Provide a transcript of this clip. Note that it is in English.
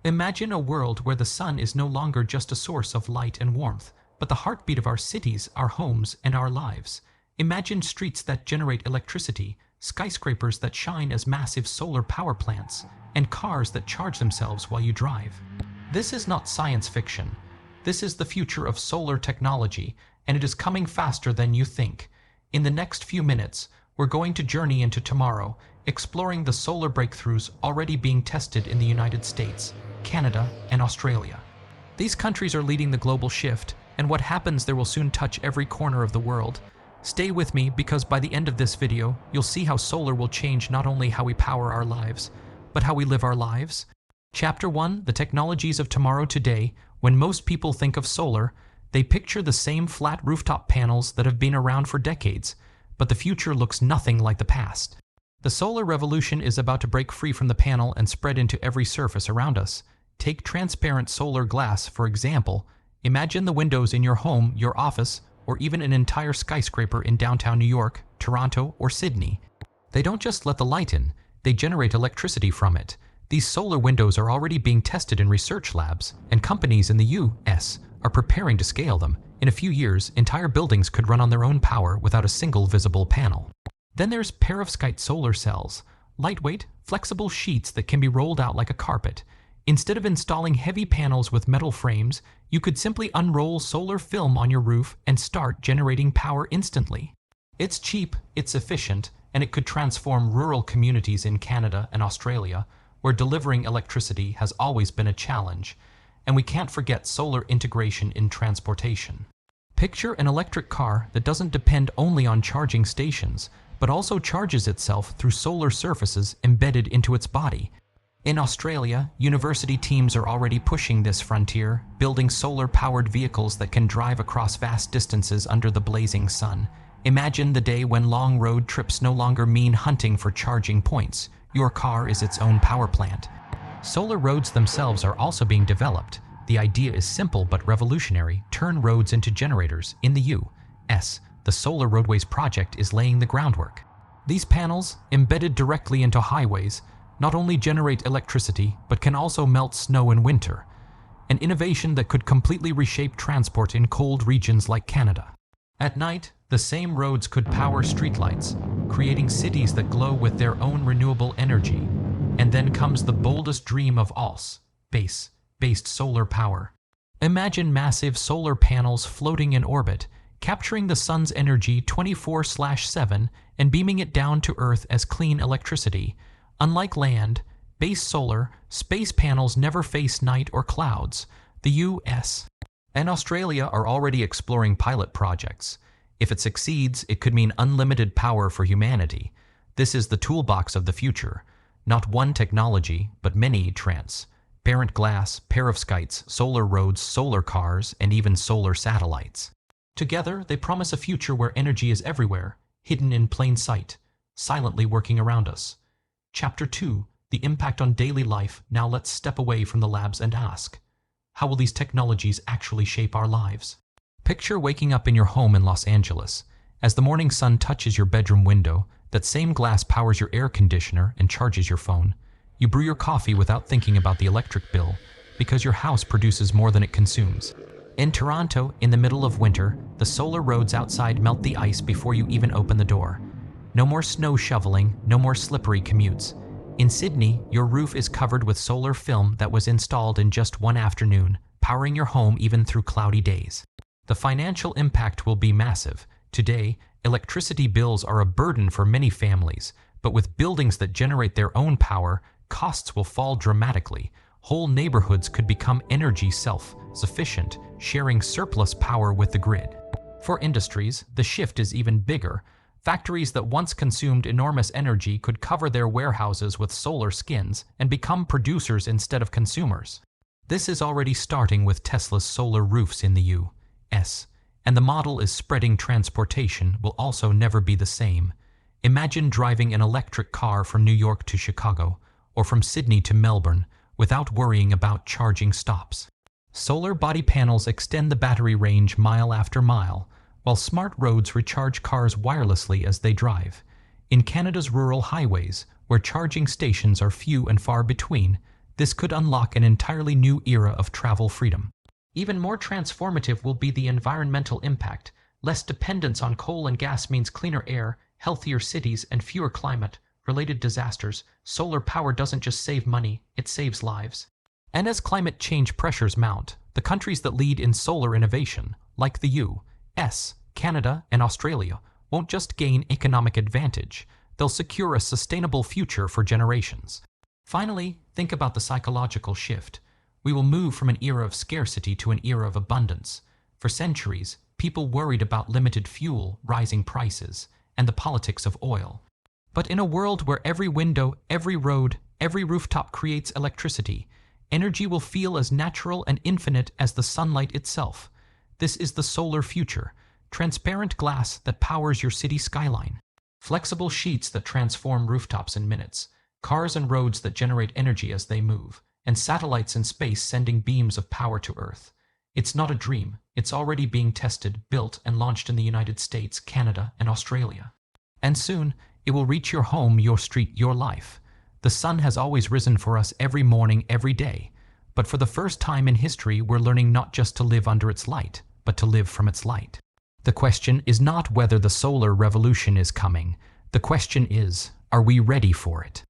Imagine a world where the sun is no longer just a source of light and warmth, but the heartbeat of our cities, our homes, and our lives. Imagine streets that generate electricity, skyscrapers that shine as massive solar power plants, and cars that charge themselves while you drive. This is not science fiction. This is the future of solar technology, and it is coming faster than you think. In the next few minutes, we're going to journey into tomorrow, exploring the solar breakthroughs already being tested in the United States, Canada, and Australia. These countries are leading the global shift, and what happens there will soon touch every corner of the world. Stay with me because by the end of this video, you'll see how solar will change not only how we power our lives, but how we live our lives. Chapter 1, The Technologies of Tomorrow. Today, when most people think of solar, they picture the same flat rooftop panels that have been around for decades, but the future looks nothing like the past. The solar revolution is about to break free from the panel and spread into every surface around us. Take transparent solar glass, for example. Imagine the windows in your home, your office, or even an entire skyscraper in downtown New York, Toronto, or Sydney. They don't just let the light in, they generate electricity from it. These solar windows are already being tested in research labs, and companies in the US are preparing to scale them. In a few years, entire buildings could run on their own power without a single visible panel. Then there's perovskite solar cells, lightweight, flexible sheets that can be rolled out like a carpet. Instead of installing heavy panels with metal frames, you could simply unroll solar film on your roof and start generating power instantly. It's cheap, it's efficient, and it could transform rural communities in Canada and Australia, where delivering electricity has always been a challenge. And we can't forget solar integration in transportation. Picture an electric car that doesn't depend only on charging stations, but also charges itself through solar surfaces embedded into its body. In Australia, university teams are already pushing this frontier, building solar-powered vehicles that can drive across vast distances under the blazing sun. Imagine the day when long road trips no longer mean hunting for charging points. Your car is its own power plant. Solar roads themselves are also being developed. The idea is simple but revolutionary. Turn roads into generators. In the U.S., the Solar Roadways project is laying the groundwork. These panels, embedded directly into highways, not only generate electricity, but can also melt snow in winter, an innovation that could completely reshape transport in cold regions like Canada. At night, the same roads could power streetlights, creating cities that glow with their own renewable energy. And then comes the boldest dream of all, space-based solar power. Imagine massive solar panels floating in orbit, capturing the sun's energy 24/7 and beaming it down to Earth as clean electricity. Unlike land, base solar, space panels never face night or clouds. The US and Australia are already exploring pilot projects. If it succeeds, it could mean unlimited power for humanity. This is the toolbox of the future. Not one technology, but many transparent glass, perovskites, solar roads, solar cars, and even solar satellites. Together, they promise a future where energy is everywhere, hidden in plain sight, silently working around us. Chapter 2, The Impact on Daily Life. Now let's step away from the labs and ask, how will these technologies actually shape our lives? Picture waking up in your home in Los Angeles. As the morning sun touches your bedroom window, that same glass powers your air conditioner and charges your phone. You brew your coffee without thinking about the electric bill, because your house produces more than it consumes. In Toronto, in the middle of winter, the solar roads outside melt the ice before you even open the door. No more snow shoveling, no more slippery commutes. In Sydney, your roof is covered with solar film that was installed in just one afternoon, powering your home even through cloudy days. The financial impact will be massive. Today, electricity bills are a burden for many families, but with buildings that generate their own power, costs will fall dramatically. Whole neighborhoods could become energy self-sufficient, sharing surplus power with the grid. For industries, the shift is even bigger. Factories that once consumed enormous energy could cover their warehouses with solar skins and become producers instead of consumers. This is already starting with Tesla's solar roofs in the U.S., and the model is spreading. Transportation will also never be the same. Imagine driving an electric car from New York to Chicago, or from Sydney to Melbourne, without worrying about charging stops. Solar body panels extend the battery range mile after mile, while smart roads recharge cars wirelessly as they drive. In Canada's rural highways, where charging stations are few and far between, This could unlock an entirely new era of travel freedom. Even more transformative will be the environmental impact. Less dependence on coal and gas means cleaner air, healthier cities, and fewer climate-related disasters. Solar power doesn't just save money, it saves lives. And as climate change pressures mount, the countries that lead in solar innovation, like the U.S., Canada, and Australia, won't just gain economic advantage, they'll secure a sustainable future for generations. Finally, think about the psychological shift. We will move from an era of scarcity to an era of abundance. For centuries, people worried about limited fuel, rising prices, and the politics of oil. But in a world where every window, every road, every rooftop creates electricity, energy will feel as natural and infinite as the sunlight itself. This is the solar future, transparent glass that powers your city skyline, flexible sheets that transform rooftops in minutes, cars and roads that generate energy as they move, and satellites in space sending beams of power to Earth. It's not a dream. It's already being tested, built, and launched in the United States, Canada, and Australia. And soon, it will reach your home, your street, your life. The sun has always risen for us every morning, every day. But for the first time in history, we're learning not just to live under its light, but to live from its light. The question is not whether the solar revolution is coming. The question is, are we ready for it?